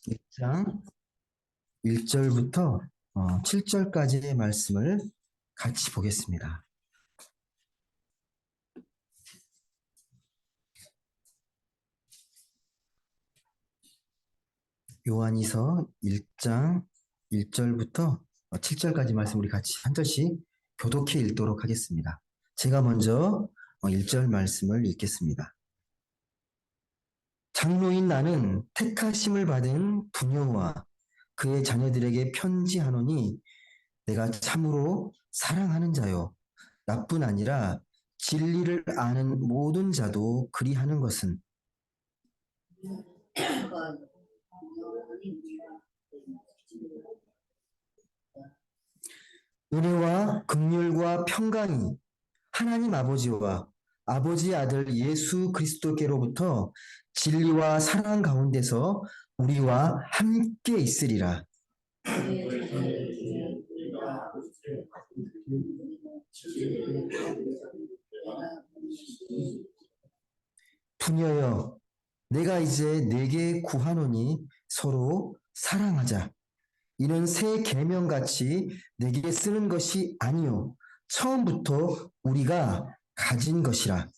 1장 1절부터 7절까지의 말씀을 같이 보겠습니다. 요한이서 1장 1절부터 7절까지 말씀 우리 같이 한 절씩 교독해 읽도록 하겠습니다. 제가 먼저 1절 말씀을 읽겠습니다. 장로인 나는 택하심을 받은 부녀와 그의 자녀들에게 편지하노니 내가 참으로 사랑하는 자요 나뿐 아니라 진리를 아는 모든 자도 그리하는 것은 은혜와 긍휼과 평강이 하나님 아버지와 아버지의 아들 예수 그리스도께로부터 진리와 사랑 가운데서 우리와 함께 있으리라. 부녀여, 내가 이제 네게 구하노니 서로 사랑하자. 이는 새 계명같이 내게 쓰는 것이 아니요 처음부터 우리가 가진 것이라.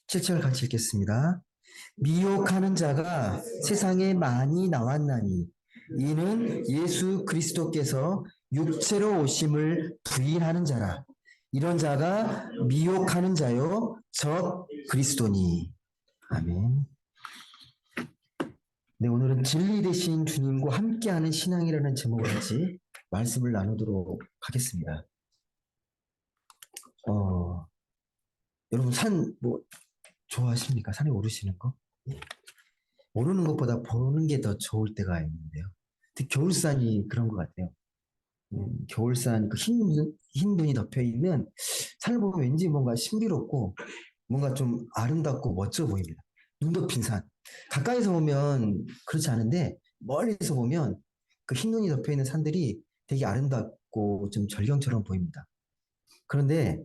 칠절 같이 읽겠습니다. 미혹하는 자가 세상에 많이 나왔나니 이는 예수 그리스도께서 육체로 오심을 부인하는 자라. 이런 자가 미혹하는 자요 저 그리스도니. 아멘. 네, 오늘은 진리 되신 주님과 함께하는 신앙이라는 제목으로 같이 말씀을 나누도록 하겠습니다. 여러분 산 좋아하십니까? 산에 오르시는 거? 오르는 것보다 보는 게 더 좋을 때가 있는데요. 특히 겨울산이 그런 것 같아요. 겨울산 그 흰 눈이 덮여 있는 산을 보면 왠지 뭔가 신비롭고 뭔가 좀 아름답고 멋져 보입니다. 눈 덮인 산. 가까이서 보면 그렇지 않은데 멀리서 보면 그 흰 눈이 덮여 있는 산들이 되게 아름답고 좀 절경처럼 보입니다. 그런데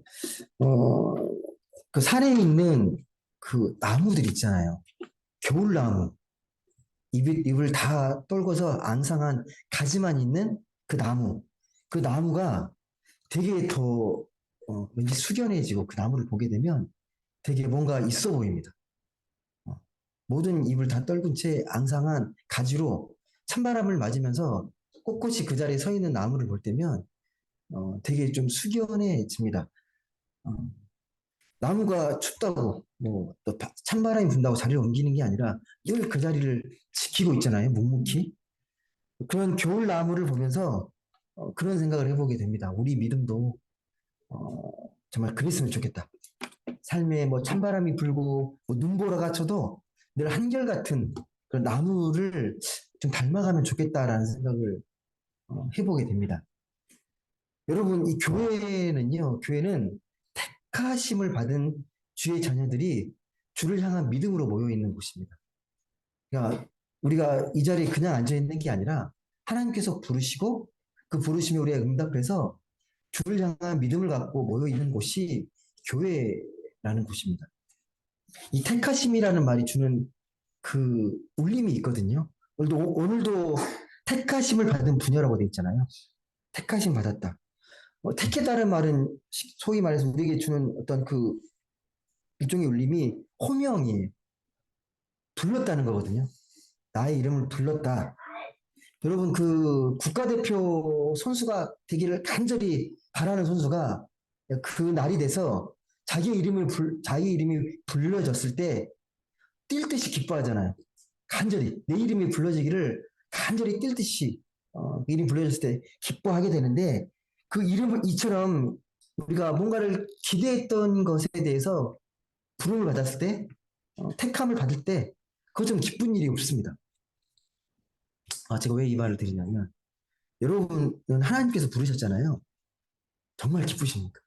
그 산에 있는 그 나무들 있잖아요. 겨울나무. 잎을 다 떨궈서 앙상한 가지만 있는 그 나무. 그 나무가 되게 더 왠지 숙연해지고 그 나무를 보게 되면 되게 뭔가 있어 보입니다. 모든 잎을 다 떨군 채 앙상한 가지로 찬바람을 맞으면서 꼿꼿이 그 자리에 서 있는 나무를 볼 때면 되게 좀 숙연해집니다. 어, 나무가 춥다고 또 찬바람이 분다고 자리를 옮기는 게 아니라 늘 그 자리를 지키고 있잖아요. 묵묵히. 그런 겨울 나무를 보면서 그런 생각을 해보게 됩니다. 우리 믿음도 정말 그랬으면 좋겠다. 삶에 찬바람이 불고 눈보라가 쳐도 늘 한결같은 그런 나무를 좀 닮아가면 좋겠다라는 생각을 해보게 됩니다. 여러분, 이 교회는 택하심을 받은 주의 자녀들이 주를 향한 믿음으로 모여 있는 곳입니다. 그러니까 우리가 이 자리에 그냥 앉아 있는 게 아니라 하나님께서 부르시고 그 부르심에 우리가 응답해서 주를 향한 믿음을 갖고 모여 있는 곳이 교회라는 곳입니다. 이 택하심이라는 말이 주는 그 울림이 있거든요. 오늘도 택하심을 받은 분야라고 되어 있잖아요. 택하심 받았다. 택했다는 말은 소위 말해서 우리에게 주는 어떤 그 일종의 울림이 호명이에요. 불렀다는 거거든요. 나의 이름을 불렀다. 여러분 그 국가대표 선수가 되기를 간절히 바라는 선수가 그 날이 돼서 자기 이름이 불려졌을 때 뛸 듯이 기뻐하잖아요. 간절히 내 이름이 불러지기를 간절히 뛸 듯이 이름이 불려졌을 때 기뻐하게 되는데 그 이름을 이처럼 우리가 뭔가를 기대했던 것에 대해서 부름을 받았을 때 택함을 받을 때 그것처럼 기쁜 일이 없습니다. 제가 왜 이 말을 드리냐면 여러분은 하나님께서 부르셨잖아요. 정말 기쁘십니까?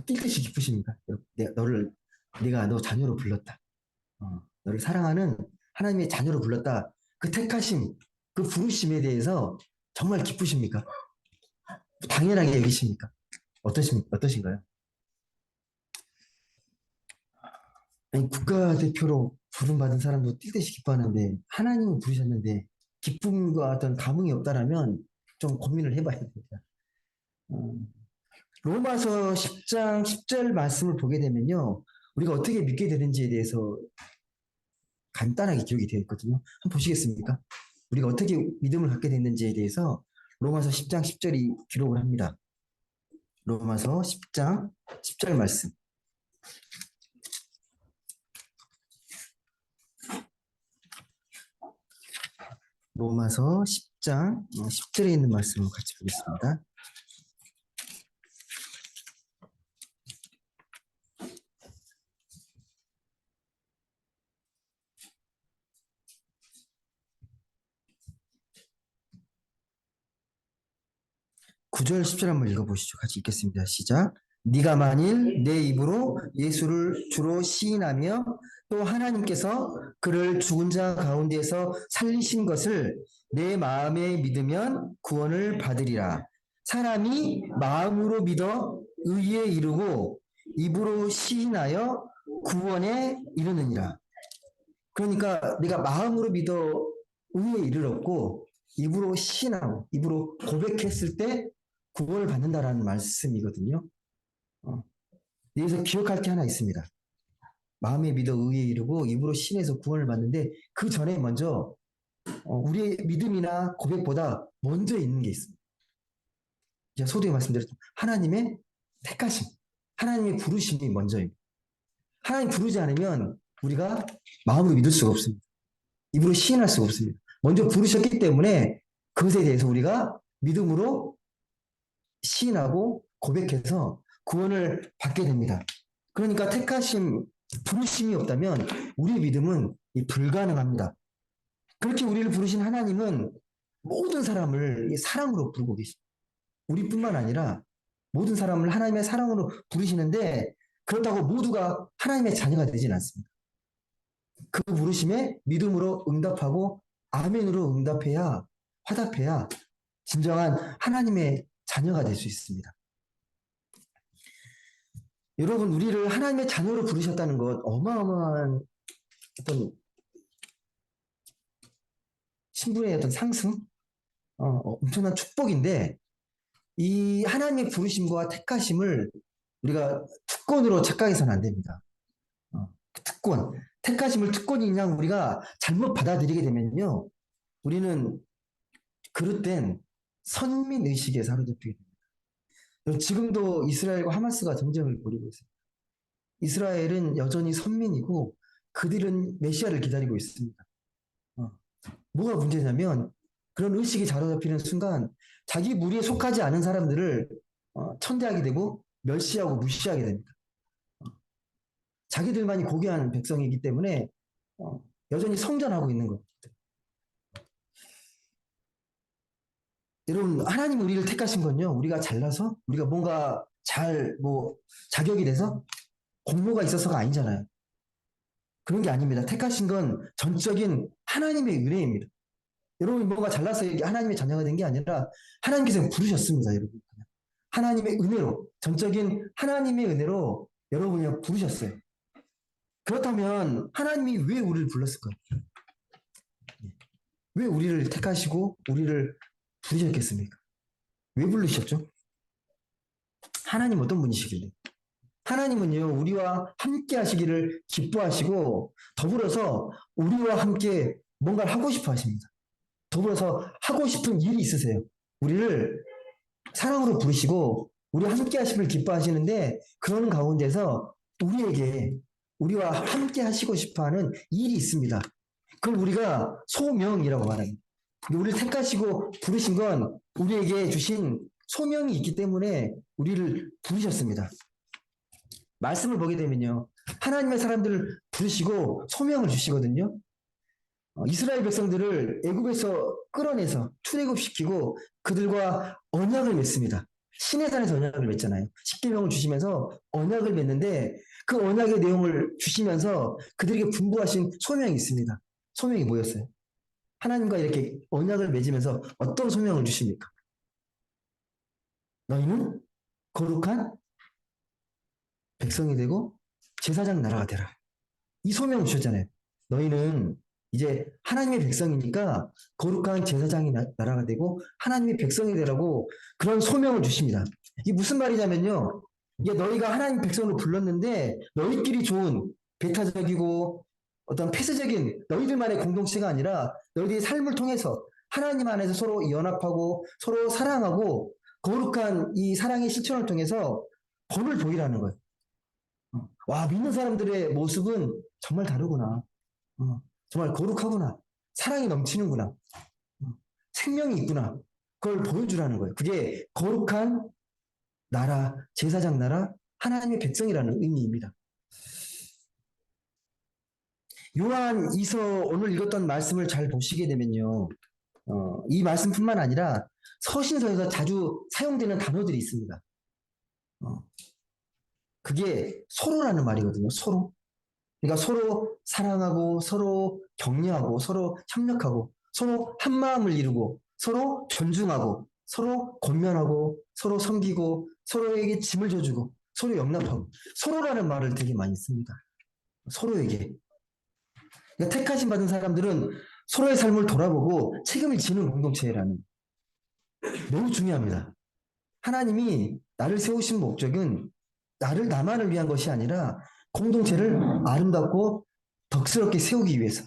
뛸 듯이 기쁘십니까? 내가 너 자녀로 불렀다. 너를 사랑하는 하나님의 자녀로 불렀다. 그 택하심, 그 부르심에 대해서 정말 기쁘십니까? 당연하게 여기십니까? 어떠신가요? 아니, 국가대표로 부름받은 사람도 뛸 듯이 기뻐하는데 하나님을 부르셨는데 기쁨과 어떤 감흥이 없다라면 좀 고민을 해봐야 됩니다. 어, 로마서 10장 10절 말씀을 보게 되면요. 우리가 어떻게 믿게 되는지에 대해서 간단하게 기록이 되어 있거든요. 한번 보시겠습니까? 우리가 어떻게 믿음을 갖게 됐는지에 대해서 로마서 10장 10절이 기록을 합니다. 로마서 10장 10절 말씀. 로마서 10장 10절에 있는 말씀을 같이 보겠습니다. 구절 10절 한번 읽어보시죠. 같이 읽겠습니다. 시작. 네가 만일 내 입으로 예수를 주로 시인하며 또 하나님께서 그를 죽은 자 가운데서 살리신 것을 내 마음에 믿으면 구원을 받으리라. 사람이 마음으로 믿어 의에 이르고 입으로 시인하여 구원에 이르느니라. 그러니까 네가 마음으로 믿어 의에 이르렀고 입으로 시인하고 입으로 고백했을 때 구원을 받는다라는 말씀이거든요. 여기서 기억할 게 하나 있습니다. 마음에 믿어 의에 이르고 입으로 신에서 구원을 받는데 그 전에 먼저 우리의 믿음이나 고백보다 먼저 있는 게 있습니다. 제가 소두에 말씀드렸죠. 하나님의 택하심, 하나님의 부르심이 먼저입니다. 하나님 부르지 않으면 우리가 마음으로 믿을 수가 없습니다. 입으로 시인할 수가 없습니다. 먼저 부르셨기 때문에 그것에 대해서 우리가 믿음으로 시인하고 고백해서 구원을 받게 됩니다. 그러니까 택하심, 부르심이 없다면 우리의 믿음은 불가능합니다. 그렇게 우리를 부르신 하나님은 모든 사람을 사랑으로 부르고 계십니다. 우리뿐만 아니라 모든 사람을 하나님의 사랑으로 부르시는데 그렇다고 모두가 하나님의 자녀가 되진 않습니다. 그 부르심에 믿음으로 응답하고 아멘으로 응답해야 화답해야 진정한 하나님의 자녀가 될 수 있습니다. 여러분, 우리를 하나님의 자녀로 부르셨다는 것 어마어마한 어떤 신분의 어떤 상승, 엄청난 축복인데 이 하나님의 부르심과 택하심을 우리가 특권으로 착각해서는 안 됩니다. 특권, 택하심을 특권인 양 우리가 잘못 받아들이게 되면요, 우리는 그릇된 선민 의식에 사로잡히게 됩니다. 지금도 이스라엘과 하마스가 전쟁을 벌이고 있습니다. 이스라엘은 여전히 선민이고 그들은 메시아를 기다리고 있습니다. 뭐가 문제냐면 그런 의식이 자로잡히는 순간 자기 무리에 속하지 않은 사람들을 천대하게 되고 멸시하고 무시하게 됩니다. 자기들만이 고귀한 백성이기 때문에 여전히 성전하고 있는 겁니다. 여러분, 하나님 우리를 택하신 건요, 우리가 잘나서 우리가 뭔가 자격이 돼서 공로가 있어서가 아니잖아요. 그런 게 아닙니다. 택하신 건 전적인 하나님의 은혜입니다. 여러분이 뭔가 잘나서 하나님의 자녀가 된 게 아니라 하나님께서 부르셨습니다. 여러분, 하나님의 은혜로, 전적인 하나님의 은혜로 여러분이 부르셨어요. 그렇다면 하나님이 왜 우리를 불렀을까요? 왜 우리를 택하시고 우리를 부르셨겠습니까? 왜 부르셨죠? 하나님 어떤 분이시길래? 하나님은요, 우리와 함께 하시기를 기뻐하시고 더불어서 우리와 함께 뭔가를 하고 싶어 하십니다. 더불어서 하고 싶은 일이 있으세요. 우리를 사랑으로 부르시고 우리와 함께 하시기를 기뻐하시는데 그런 가운데서 우리와 함께 하시고 싶어하는 일이 있습니다. 그걸 우리가 소명이라고 말합니다. 우리를 택하시고 부르신 건 우리에게 주신 소명이 있기 때문에 우리를 부르셨습니다. 말씀을 보게 되면요, 하나님의 사람들을 부르시고 소명을 주시거든요. 이스라엘 백성들을 애굽에서 끌어내서 출애굽시키고 그들과 언약을 맺습니다. 시내산에서 언약을 맺잖아요. 십계명을 주시면서 언약을 맺는데 그 언약의 내용을 주시면서 그들에게 분부하신 소명이 있습니다. 소명이 뭐였어요? 하나님과 이렇게 언약을 맺으면서 어떤 소명을 주십니까? 너희는 거룩한 백성이 되고 제사장 나라가 되라. 이 소명을 주셨잖아요. 너희는 이제 하나님의 백성이니까 거룩한 제사장이 나라가 되고 하나님의 백성이 되라고 그런 소명을 주십니다. 이게 무슨 말이냐면요. 이게 너희가 하나님 백성으로 불렀는데 너희끼리 좋은 배타적이고 어떤 폐쇄적인 너희들만의 공동체가 아니라 너희들의 삶을 통해서 하나님 안에서 서로 연합하고 서로 사랑하고 거룩한 이 사랑의 실천을 통해서 본을 보이라는 거예요. 와, 믿는 사람들의 모습은 정말 다르구나. 정말 거룩하구나. 사랑이 넘치는구나. 생명이 있구나. 그걸 보여주라는 거예요. 그게 거룩한 나라, 제사장 나라, 하나님의 백성이라는 의미입니다. 요한 이서 오늘 읽었던 말씀을 잘 보시게 되면요. 이 말씀뿐만 아니라 서신서에서 자주 사용되는 단어들이 있습니다. 그게 서로라는 말이거든요. 서로. 그러니까 서로 사랑하고 서로 격려하고 서로 협력하고 서로 한 마음을 이루고 서로 존중하고 서로 권면하고 서로 섬기고 서로에게 짐을 져주고 서로 용납하고 서로라는 말을 되게 많이 씁니다. 서로에게. 그러니까 택하심 받은 사람들은 서로의 삶을 돌아보고 책임을 지는 공동체라는 매우 중요합니다. 하나님이 나를 세우신 목적은 나만을 위한 것이 아니라 공동체를 아름답고 덕스럽게 세우기 위해서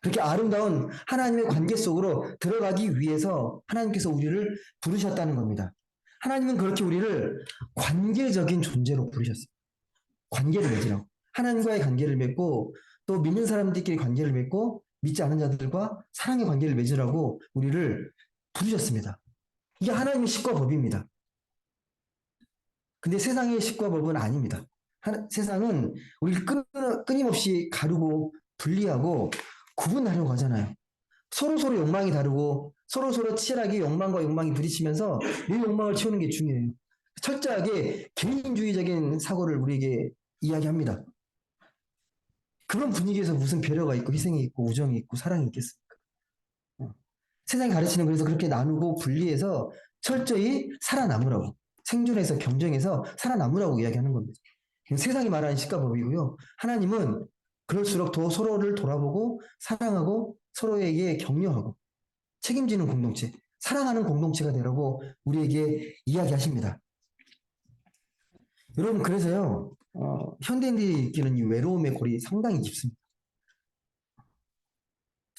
그렇게 아름다운 하나님의 관계 속으로 들어가기 위해서 하나님께서 우리를 부르셨다는 겁니다. 하나님은 그렇게 우리를 관계적인 존재로 부르셨어요. 관계를 맺으라고. 하나님과의 관계를 맺고 또 믿는 사람들끼리 관계를 맺고 믿지 않은 자들과 사랑의 관계를 맺으라고 우리를 부르셨습니다. 이게 하나님의 식과 법입니다. 근데 세상의 식과 법은 아닙니다. 세상은 우리를 끊임없이 가르고 분리하고 구분하려고 하잖아요. 서로 욕망이 다르고 서로 치열하게 욕망과 욕망이 부딪히면서 내 욕망을 채우는 게 중요해요. 철저하게 개인주의적인 사고를 우리에게 이야기합니다. 그런 분위기에서 무슨 배려가 있고 희생이 있고 우정이 있고 사랑이 있겠습니까? 세상이 가르치는 그래서 그렇게 나누고 분리해서 철저히 살아남으라고 생존해서 경쟁해서 살아남으라고 이야기하는 겁니다. 세상이 말하는 식가법이고요. 하나님은 그럴수록 더 서로를 돌아보고 사랑하고 서로에게 격려하고 책임지는 공동체, 사랑하는 공동체가 되라고 우리에게 이야기하십니다. 여러분 그래서요. 현대인들이 느끼는 이 외로움의 골이 상당히 깊습니다.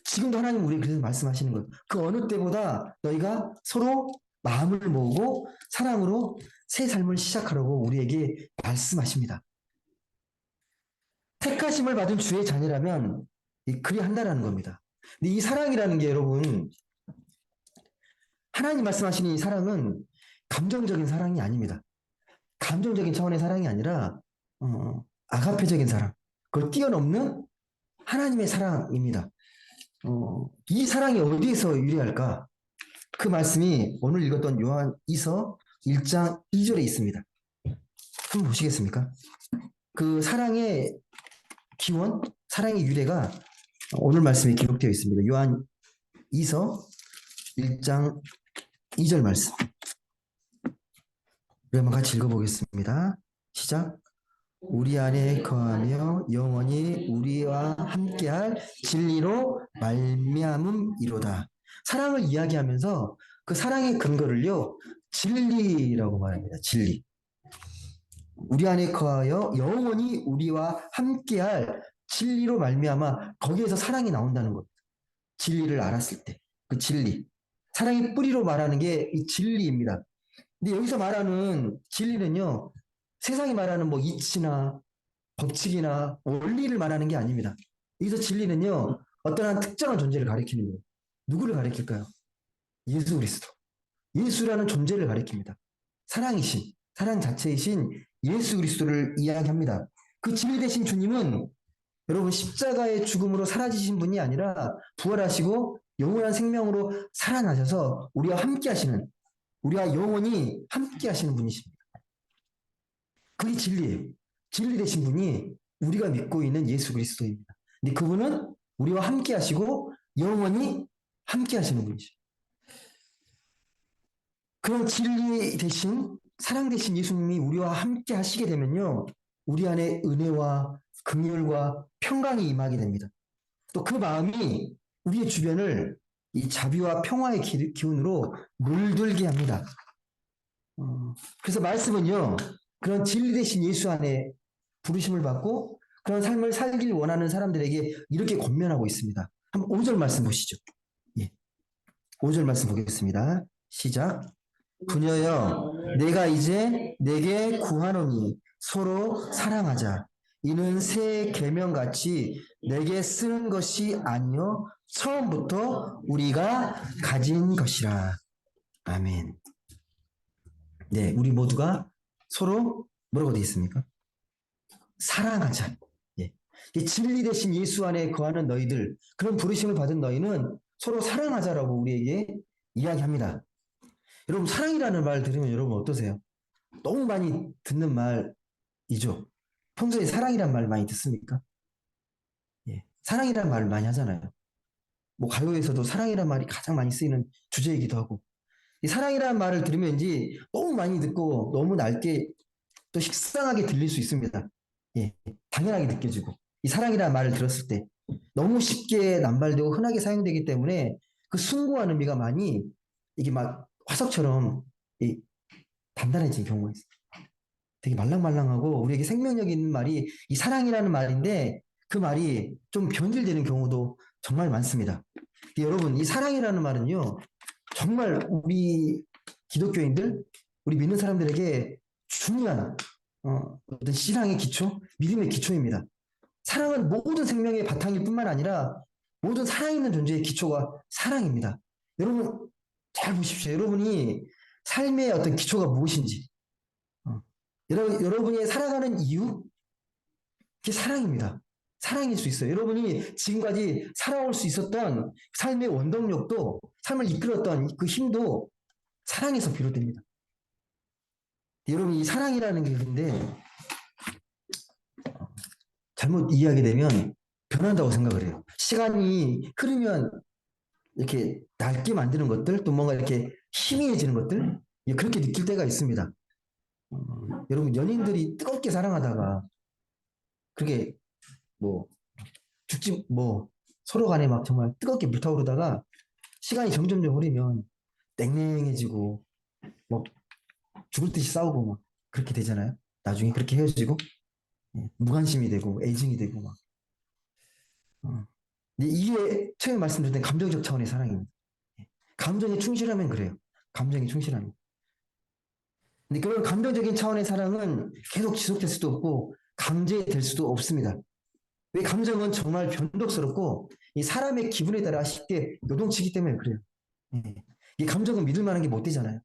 지금도 하나님 우리에게 그래서 말씀하시는 거예요. 그 어느 때보다 너희가 서로 마음을 모으고 사랑으로 새 삶을 시작하라고 우리에게 말씀하십니다. 택하심을 받은 주의 자녀라면 그리 한다라는 겁니다. 근데 이 사랑이라는 게 여러분 하나님 말씀하시는 이 사랑은 감정적인 사랑이 아닙니다. 감정적인 차원의 사랑이 아니라 아가페적인 사랑, 그걸 뛰어넘는 하나님의 사랑입니다. 이 사랑이 어디에서 유래할까? 그 말씀이 오늘 읽었던 요한 2서 1장 2절에 있습니다. 한번 보시겠습니까? 그 사랑의 기원, 사랑의 유래가 오늘 말씀에 기록되어 있습니다. 요한 2서 1장 2절 말씀. 우리 한번 같이 읽어보겠습니다. 시작. 우리 안에 거하며 영원히 우리와 함께할 진리로 말미암음이로다. 사랑을 이야기하면서 그 사랑의 근거를요 진리라고 말합니다. 진리. 우리 안에 거하여 영원히 우리와 함께할 진리로 말미암아 거기에서 사랑이 나온다는 것. 진리를 알았을 때 그 진리. 사랑의 뿌리로 말하는 게 이 진리입니다. 근데 여기서 말하는 진리는요 세상이 말하는 뭐 이치나 법칙이나 원리를 말하는 게 아닙니다. 여기서 진리는요 어떠한 특정한 존재를 가리키는 거예요. 누구를 가리킬까요? 예수 그리스도. 예수라는 존재를 가리킵니다. 사랑이신, 사랑 자체이신 예수 그리스도를 이야기합니다. 그 진리 되신 주님은 여러분 십자가의 죽음으로 사라지신 분이 아니라 부활하시고 영원한 생명으로 살아나셔서 우리와 함께 하시는, 우리와 영원히 함께 하시는 분이십니다. 그게 진리예요. 진리 되신 분이 우리가 믿고 있는 예수 그리스도입니다. 근데 그분은 우리와 함께 하시고 영원히 함께 하시는 분이죠. 그런 진리 대신 사랑 대신 예수님이 우리와 함께 하시게 되면요. 우리 안에 은혜와 긍휼과 평강이 임하게 됩니다. 또 그 마음이 우리의 주변을 이 자비와 평화의 기운으로 물들게 합니다. 그래서 말씀은요. 그런 진리 대신 예수 안에 부르심을 받고 그런 삶을 살길 원하는 사람들에게 이렇게 권면하고 있습니다. 한번 5절 말씀 보시죠. 예. 5절 말씀 보겠습니다. 시작. 부녀여 내가 이제 내게 구하노니 서로 사랑하자. 이는 새 계명같이 내게 쓰는 것이 아니요 처음부터 우리가 가진 것이라. 아멘. 네, 우리 모두가 서로 뭐라고 되어 있습니까? 사랑하자. 예. 진리 대신 예수 안에 거하는 너희들, 그런 부르심을 받은 너희는 서로 사랑하자라고 우리에게 이야기합니다. 여러분, 사랑이라는 말 들으면 여러분 어떠세요? 너무 많이 듣는 말이죠. 평소에 사랑이란 말 많이 듣습니까? 예. 사랑이란 말 많이 하잖아요. 뭐 가요에서도 사랑이란 말이 가장 많이 쓰이는 주제이기도 하고. 이 사랑이라는 말을 들으면 이제 너무 많이 듣고 너무 낮게 또 식상하게 들릴 수 있습니다. 예. 당연하게 느껴지고. 이 사랑이라는 말을 들었을 때 너무 쉽게 남발되고 흔하게 사용되기 때문에 그 숭고한 의미가 많이 이게 막 화석처럼 단단해진 경우가 있어요. 되게 말랑말랑하고 우리에게 생명력 있는 말이 이 사랑이라는 말인데 그 말이 좀 변질되는 경우도 정말 많습니다. 여러분, 이 사랑이라는 말은요, 정말 우리 기독교인들, 우리 믿는 사람들에게 중요한 어떤 신앙의 기초, 믿음의 기초입니다. 사랑은 모든 생명의 바탕일 뿐만 아니라 모든 살아있는 존재의 기초가 사랑입니다. 여러분, 잘 보십시오. 여러분이 삶의 어떤 기초가 무엇인지, 여러분이 살아가는 이유, 그게 사랑입니다. 사랑일 수 있어요. 여러분이 지금까지 살아올 수 있었던 삶의 원동력도, 삶을 이끌었던 그 힘도 사랑에서 비롯됩니다. 여러분, 이 사랑이라는 게 근데 잘못 이해하게 되면 변한다고 생각을 해요. 시간이 흐르면 이렇게 낡게 만드는 것들, 또 뭔가 이렇게 희미해지는 것들, 그렇게 느낄 때가 있습니다. 여러분, 연인들이 뜨겁게 사랑하다가 그게 뭐 죽지 뭐 서로 간에 막 정말 뜨겁게 불타오르다가 시간이 점점점 흐르면 냉랭해지고 뭐 죽을 듯이 싸우고 막 그렇게 되잖아요. 나중에 그렇게 헤어지고 무관심이 되고 애증이 되고 막. 이게 처음에 말씀드린 감정적 차원의 사랑입니다. 감정에 충실하면 그래요. 감정에 충실하면. 근데 그런 감정적인 차원의 사랑은 계속 지속될 수도 없고 강제될 수도 없습니다. 왜 감정은 정말 변덕스럽고 이 사람의 기분에 따라 쉽게 요동치기 때문에 그래요. 이 감정은 믿을 만한 게 못 되잖아요.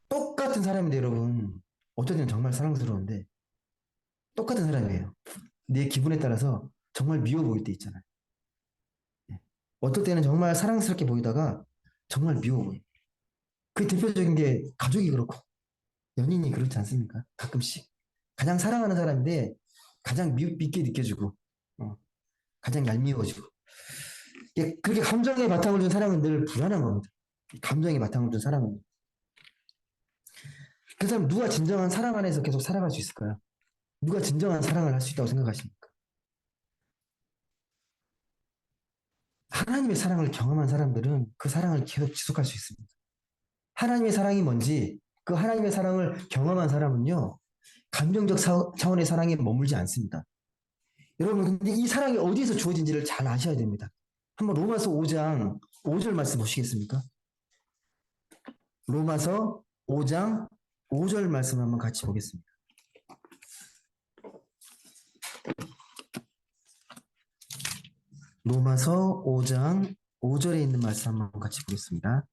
똑같은 사람인데 여러분 어떨 때는 정말 사랑스러운데 똑같은 사람이에요. 내 기분에 따라서 정말 미워 보일 때 있잖아요. 어떨 때는 정말 사랑스럽게 보이다가 정말 미워 보여요. 그 대표적인 게 가족이 그렇고 연인이 그렇지 않습니까? 가끔씩 가장 사랑하는 사람인데 가장 밉게 느껴지고 가장 얄미워지고 그렇게 감정의 바탕을 둔 사랑은 늘 불안한 겁니다. 감정의 바탕을 둔 사랑은. 그 사람 누가 진정한 사랑 안에서 계속 살아갈 수 있을까요? 누가 진정한 사랑을 할 수 있다고 생각하십니까? 하나님의 사랑을 경험한 사람들은 그 사랑을 계속 지속할 수 있습니다. 하나님의 사랑이 뭔지 그 하나님의 사랑을 경험한 사람은요. 감정적 차원의 사랑에 머물지 않습니다. 여러분 근데 이 사랑이 어디에서 주어진지를 잘 아셔야 됩니다. 한번 로마서 5장 5절 말씀 보시겠습니까? 로마서 5장 5절 말씀 한번 같이 보겠습니다. 로마서 5장 5절에 있는 말씀 한번 같이 보겠습니다.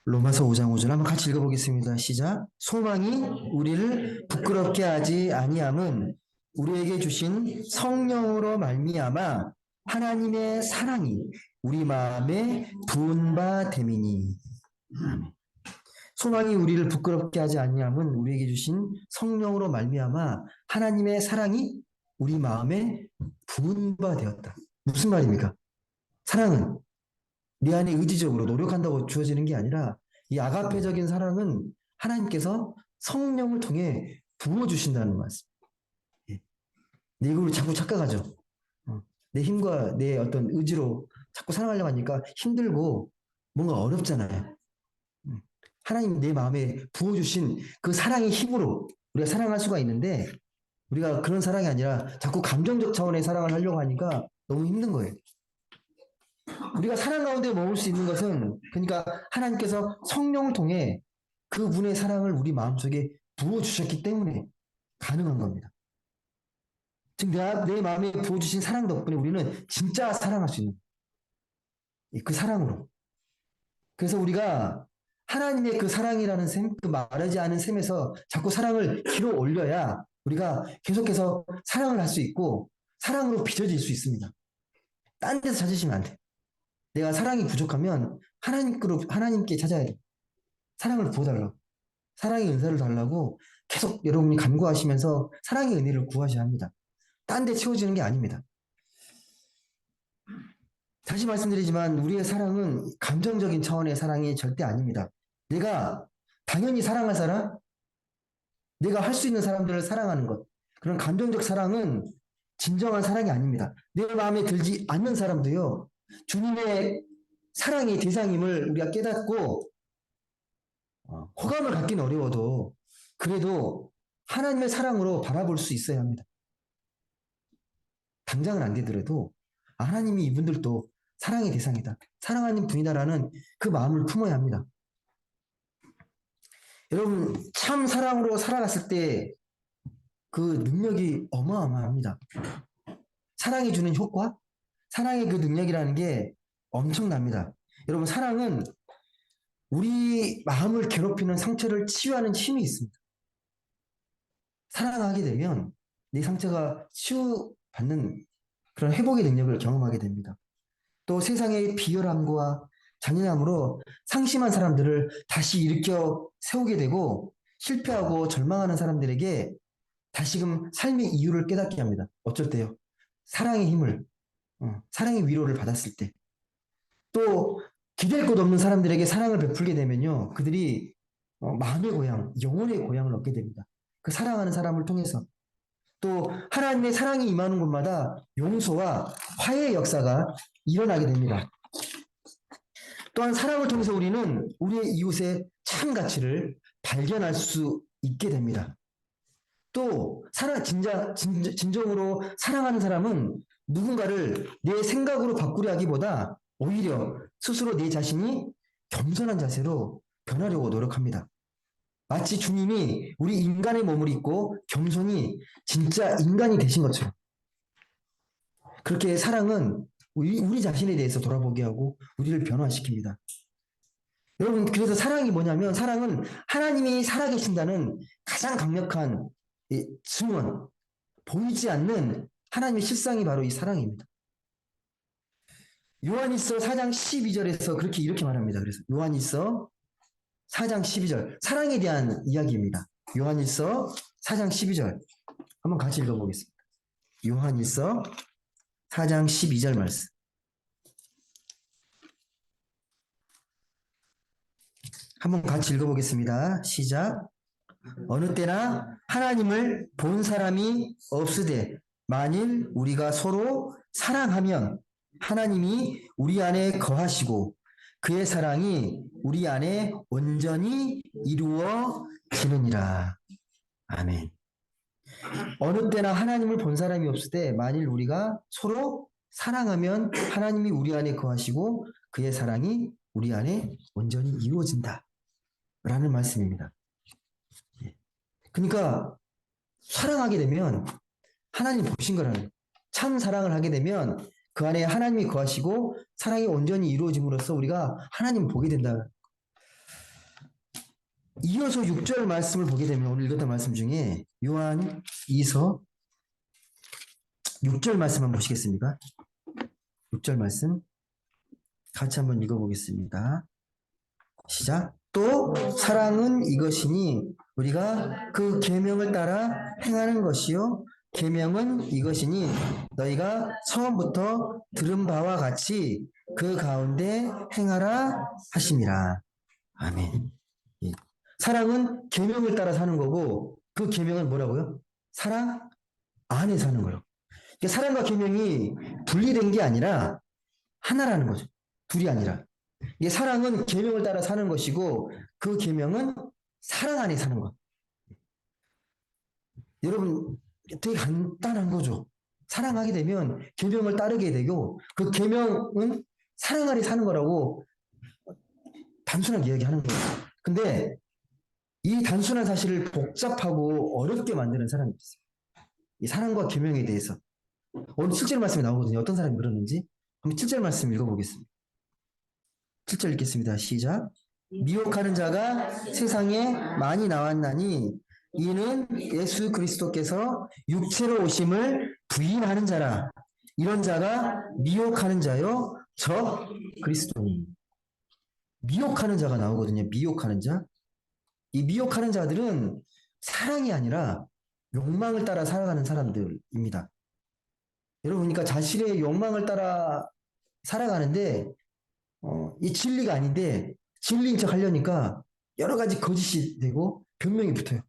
로마서 5장 5절 한번 같이 읽어보겠습니다. 시작. 소망이 우리를 부끄럽게 하지 아니함은 우리에게 주신 성령으로 말미암아 하나님의 사랑이 우리 마음에 부은 바 됨이니. 아멘. 소망이 우리를 부끄럽게 하지 아니함은 우리에게 주신 성령으로 말미암아 하나님의 사랑이 우리 마음에 부은 바 되었다. 무슨 말입니까? 사랑은 내 안에 의지적으로 노력한다고 주어지는 게 아니라 이 아가페적인 사랑은 하나님께서 성령을 통해 부어주신다는 말씀. 내 입으로 자꾸 착각하죠. 내 힘과 내 어떤 의지로 자꾸 사랑하려고 하니까 힘들고 뭔가 어렵잖아요. 하나님 내 마음에 부어주신 그 사랑의 힘으로 우리가 사랑할 수가 있는데 우리가 그런 사랑이 아니라 자꾸 감정적 차원의 사랑을 하려고 하니까 너무 힘든 거예요. 우리가 사랑 가운데 머물 수 있는 것은 그러니까 하나님께서 성령을 통해 그분의 사랑을 우리 마음속에 부어주셨기 때문에 가능한 겁니다. 즉 내 마음에 부어주신 사랑 덕분에 우리는 진짜 사랑할 수 있는 그 사랑으로. 그래서 우리가 하나님의 그 사랑이라는 셈, 그 마르지 않은 셈에서 자꾸 사랑을 길어 올려야 우리가 계속해서 사랑을 할 수 있고 사랑으로 빚어질 수 있습니다. 딴 데서 찾으시면 안 돼. 내가 사랑이 부족하면 하나님께 찾아야 돼. 사랑을 부어달라고. 사랑의 은사를 달라고 계속 여러분이 간구하시면서 사랑의 은혜를 구하셔야 합니다. 딴 데 채워지는 게 아닙니다. 다시 말씀드리지만 우리의 사랑은 감정적인 차원의 사랑이 절대 아닙니다. 내가 당연히 사랑할 사람, 내가 할 수 있는 사람들을 사랑하는 것. 그런 감정적 사랑은 진정한 사랑이 아닙니다. 내 마음에 들지 않는 사람도요. 주님의 사랑의 대상임을 우리가 깨닫고 호감을 갖기는 어려워도 그래도 하나님의 사랑으로 바라볼 수 있어야 합니다. 당장은 안 되더라도 하나님이 이분들도 사랑의 대상이다. 사랑하는 분이다라는 그 마음을 품어야 합니다. 여러분 참 사랑으로 살아갔을 때 그 능력이 어마어마합니다. 사랑이 주는 효과, 사랑의 그 능력이라는 게 엄청납니다. 여러분 사랑은 우리 마음을 괴롭히는 상처를 치유하는 힘이 있습니다. 사랑하게 되면 내 상처가 치유받는 그런 회복의 능력을 경험하게 됩니다. 또 세상의 비열함과 잔인함으로 상심한 사람들을 다시 일으켜 세우게 되고 실패하고 절망하는 사람들에게 다시금 삶의 이유를 깨닫게 합니다. 어쩔 때요. 사랑의 힘을, 사랑의 위로를 받았을 때. 또 기댈 곳 없는 사람들에게 사랑을 베풀게 되면요. 그들이 마음의 고향, 영혼의 고향을 얻게 됩니다. 그 사랑하는 사람을 통해서. 또 하나님의 사랑이 임하는 곳마다 용서와 화해의 역사가 일어나게 됩니다. 또한 사랑을 통해서 우리는 우리의 이웃의 참 가치를 발견할 수 있게 됩니다. 또 진정으로 사랑하는 사람은 누군가를 내 생각으로 바꾸려 하기보다 오히려 스스로 내 자신이 겸손한 자세로 변하려고 노력합니다. 마치 주님이 우리 인간의 몸을 입고 겸손히 진짜 인간이 되신 것처럼 그렇게 사랑은 우리 자신에 대해서 돌아보게 하고 우리를 변화시킵니다. 여러분 그래서 사랑이 뭐냐면 사랑은 하나님이 살아계신다는 가장 강력한 증언, 보이지 않는 하나님의 실상이 바로 이 사랑입니다. 요한일서 4장 12절에서 이렇게 말합니다. 그래서 요한일서 4장 12절 사랑에 대한 이야기입니다. 요한일서 4장 12절 한번 같이 읽어보겠습니다. 요한일서 4장 12절 말씀 한번 같이 읽어보겠습니다. 시작. 어느 때나 하나님을 본 사람이 없으되 만일 우리가 서로 사랑하면 하나님이 우리 안에 거하시고 그의 사랑이 우리 안에 온전히 이루어지느니라. 아멘. 어느 때나 하나님을 본 사람이 없으되 만일 우리가 서로 사랑하면 하나님이 우리 안에 거하시고 그의 사랑이 우리 안에 온전히 이루어진다. 라는 말씀입니다. 그러니까 사랑하게 되면 하나님 보신 거라는 참 사랑을 하게 되면 그 안에 하나님이 거하시고 사랑이 온전히 이루어짐으로써 우리가 하나님을 보게 된다. 이어서 6절 말씀을 보게 되면 오늘 읽었던 말씀 중에 요한 2서 6절 말씀 한번 보시겠습니까? 6절 말씀 같이 한번 읽어보겠습니다. 시작. 또 사랑은 이것이니 우리가 그 계명을 따라 행하는 것이요 계명은 이것이니 너희가 처음부터 들은 바와 같이 그 가운데 행하라 하심이라. 아멘. 예. 사랑은 계명을 따라 사는 거고 그 계명은 뭐라고요? 사랑 안에 사는 거예요. 그러니까 사랑과 계명이 분리된 게 아니라 하나라는 거죠. 둘이 아니라. 이게 사랑은 계명을 따라 사는 것이고 그 계명은 사랑 안에 사는 것. 여러분 되게 간단한 거죠. 사랑하게 되면 계명을 따르게 되고 그 계명은 사랑 안에 사는 거라고 단순하게 이야기하는 거예요. 근데 이 단순한 사실을 복잡하고 어렵게 만드는 사람이 있어요. 이 사랑과 계명에 대해서. 오늘 7절 말씀이 나오거든요. 어떤 사람이 그러는지. 한번 7절 말씀 읽어보겠습니다. 7절 읽겠습니다. 시작. 미혹하는 자가 세상에 많이 나왔나니 이는 예수 그리스도께서 육체로 오심을 부인하는 자라. 이런 자가 미혹하는 자요 저 그리스도니. 미혹하는 자가 나오거든요. 미혹하는 자. 이 미혹하는 자들은 사랑이 아니라 욕망을 따라 살아가는 사람들입니다. 여러분, 그러니까 자신의 욕망을 따라 살아가는데 이 진리가 아닌데 진리인 척 하려니까 여러 가지 거짓이 되고 변명이 붙어요.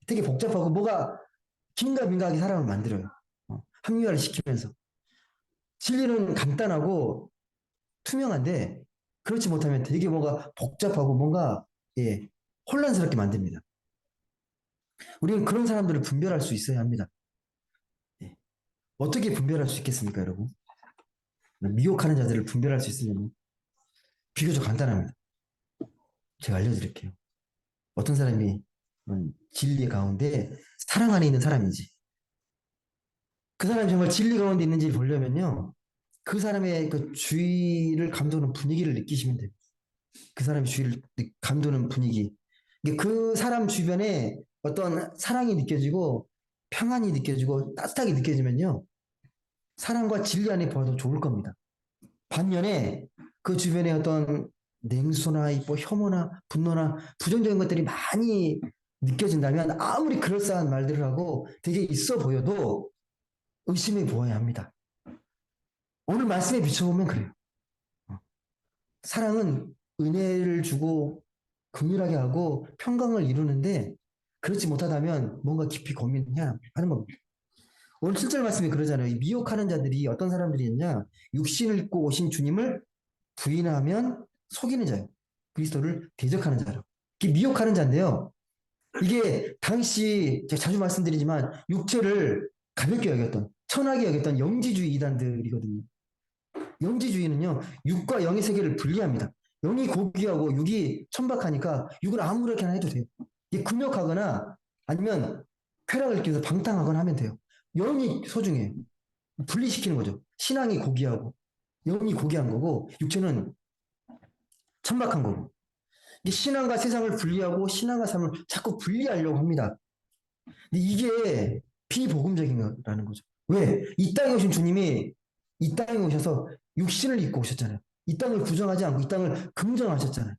되게 복잡하고 뭐가 긴가민가하게 사람을 만들어요. 합리화를 시키면서. 진리는 간단하고 투명한데 그렇지 못하면 되게 뭐가 복잡하고 뭔가 예, 혼란스럽게 만듭니다. 우리는 그런 사람들을 분별할 수 있어야 합니다. 예. 어떻게 분별할 수 있겠습니까, 여러분? 미혹하는 자들을 분별할 수 있으면 비교적 간단합니다. 제가 알려드릴게요. 어떤 사람이 진리 가운데 사랑 안에 있는 사람인지 그 사람이 정말 진리 가운데 있는지 보려면요. 그 사람의 그 주위를 감도는 분위기를 느끼시면 돼요. 그 사람의 주위를 감도는 분위기. 그 사람 주변에 어떤 사랑이 느껴지고 평안이 느껴지고 따뜻하게 느껴지면요. 사랑과 진리 안에 보아도 좋을 겁니다. 반면에 그 주변에 어떤 냉소나 뭐 혐오나 분노나 부정적인 것들이 많이 느껴진다면 아무리 그럴싸한 말들을 하고 되게 있어 보여도 의심해 보아야 합니다. 오늘 말씀에 비춰보면 그래요. 사랑은 은혜를 주고 긍휼하게 하고 평강을 이루는데 그렇지 못하다면 뭔가 깊이 고민해야 하는 겁니다. 오늘 7절 말씀이 그러잖아요. 미혹하는 자들이 어떤 사람들이었냐? 육신을 입고 오신 주님을 부인하면 속이는 자요. 그리스도를 대적하는 자로. 이게 미혹하는 자인데요. 이게 당시 제가 자주 말씀드리지만 육체를 가볍게 여겼던 천하게 여겼던 영지주의 이단들이거든요. 영지주의는요. 육과 영의 세계를 분리합니다. 영이 고귀하고 육이 천박하니까 육을 아무렇게나 해도 돼요. 이게 금욕하거나 아니면 쾌락을 느껴서 방탕하거나 하면 돼요. 영이 소중해요. 분리시키는 거죠. 신앙이 고귀하고 영이 고귀한 거고 육체는 천박한 거고. 신앙과 세상을 분리하고 신앙과 삶을 자꾸 분리하려고 합니다. 근데 이게 비복음적인 거라는 거죠. 왜? 이 땅에 오신 주님이 이 땅에 오셔서 육신을 입고 오셨잖아요. 이 땅을 부정하지 않고 이 땅을 긍정하셨잖아요.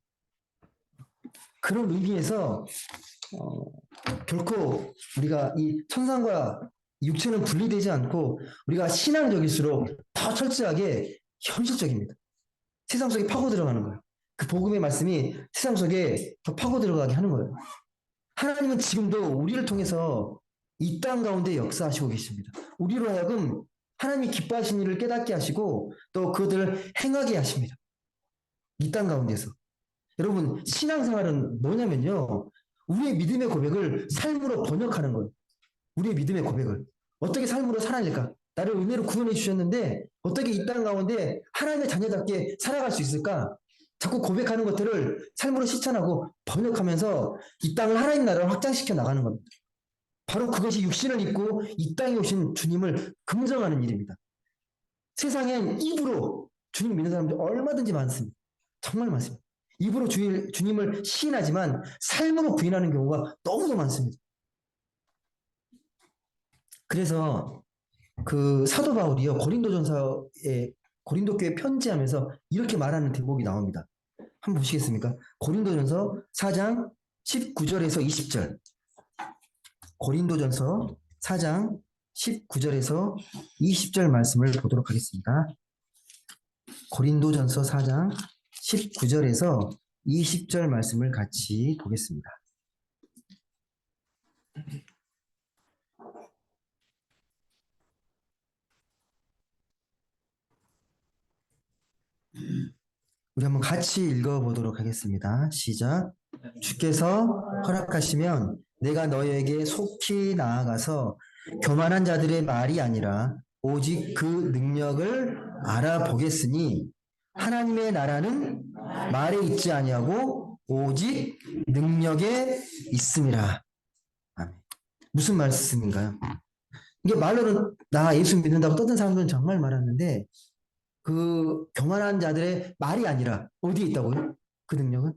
그런 의미에서 결코 우리가 이 천상과 육체는 분리되지 않고 우리가 신앙적일수록 더 철저하게 현실적입니다. 세상 속에 파고 들어가는 거예요. 그 복음의 말씀이 세상 속에 더 파고 들어가게 하는 거예요. 하나님은 지금도 우리를 통해서 이 땅 가운데 역사하시고 계십니다. 우리로 하여금 하나님이 기뻐하신 일을 깨닫게 하시고 또 그것들을 행하게 하십니다. 이 땅 가운데서. 여러분 신앙생활은 뭐냐면요. 우리의 믿음의 고백을 삶으로 번역하는 거예요. 우리의 믿음의 고백을. 어떻게 삶으로 살아낼까? 나를 은혜로 구원해 주셨는데 어떻게 이 땅 가운데 하나님의 자녀답게 살아갈 수 있을까? 자꾸 고백하는 것들을 삶으로 실천하고 번역하면서 이 땅을 하나님 나라로 확장시켜 나가는 겁니다. 바로 그것이 육신을 입고 이 땅에 오신 주님을 긍정하는 일입니다. 세상엔 입으로 주님 믿는 사람들 얼마든지 많습니다. 정말 많습니다. 입으로 주님을 시인하지만 삶으로 부인하는 경우가 너무도 많습니다. 그래서 그 사도 바울이요 고린도전서에 고린도 교회 편지하면서 이렇게 말하는 대목이 나옵니다. 한번 보시겠습니까? 고린도전서 4장 19절에서 20절. 고린도전서 4장 19절에서 20절 말씀을 보도록 하겠습니다. 고린도전서 4장 19절에서 20절 말씀을 같이 보겠습니다. 우리 한번 같이 읽어보도록 하겠습니다. 시작. 주께서 허락하시면 내가 너에게 속히 나아가서 교만한 자들의 말이 아니라 오직 그 능력을 알아보겠으니 하나님의 나라는 말에 있지 아니하고 오직 능력에 있음이라. 아멘. 무슨 말씀인가요? 이게 말로는 나 예수 믿는다고 떠든 사람들은 정말 많았는데 그 교만한 자들의 말이 아니라 어디에 있다고요? 그 능력은?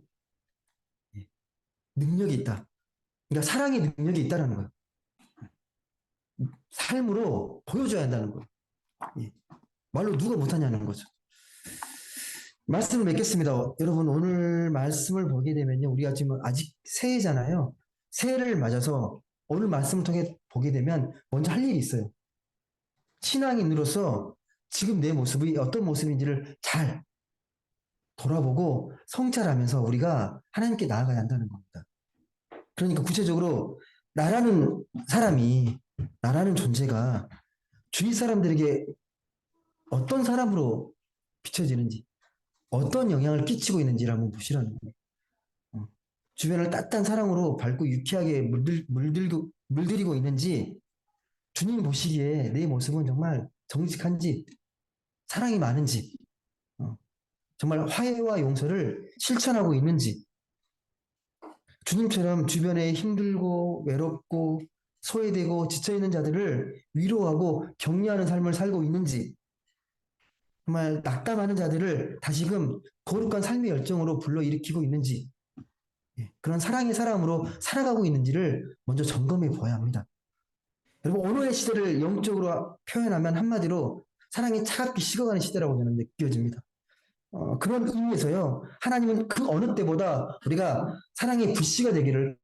능력이 있다. 그러니까 사랑의 능력이 있다는 거예요. 삶으로 보여줘야 한다는 거예요. 말로 누가 못하냐는 거죠. 말씀을 맺겠습니다. 여러분 오늘 말씀을 보게 되면요. 우리가 지금 아직 새해잖아요. 새해를 맞아서 오늘 말씀을 통해 보게 되면 먼저 할 일이 있어요. 신앙인으로서 지금 내 모습이 어떤 모습인지를 잘 돌아보고 성찰하면서 우리가 하나님께 나아가야 한다는 겁니다. 그러니까 구체적으로 나라는 사람이, 나라는 존재가 주위 사람들에게 어떤 사람으로 비춰지는지, 어떤 영향을 끼치고 있는지를 한번 보시라는 거예요. 주변을 따뜻한 사랑으로 밝고 유쾌하게 물들이고 있는지, 주님 보시기에 내 모습은 정말 정직한지, 사랑이 많은지, 정말 화해와 용서를 실천하고 있는지, 주님처럼 주변에 힘들고 외롭고 소외되고 지쳐있는 자들을 위로하고 격려하는 삶을 살고 있는지, 정말 낙담하는 자들을 다시금 거룩한 삶의 열정으로 불러일으키고 있는지, 그런 사랑의 사람으로 살아가고 있는지를 먼저 점검해 보아야 합니다. 여러분, 오늘의 시대를 영적으로 표현하면 한마디로 사랑이 차갑게 식어가는 시대라고 저는 느껴집니다. 그런 의미에서요, 하나님은 그 어느 때보다 우리가 사랑의 불씨가 되기를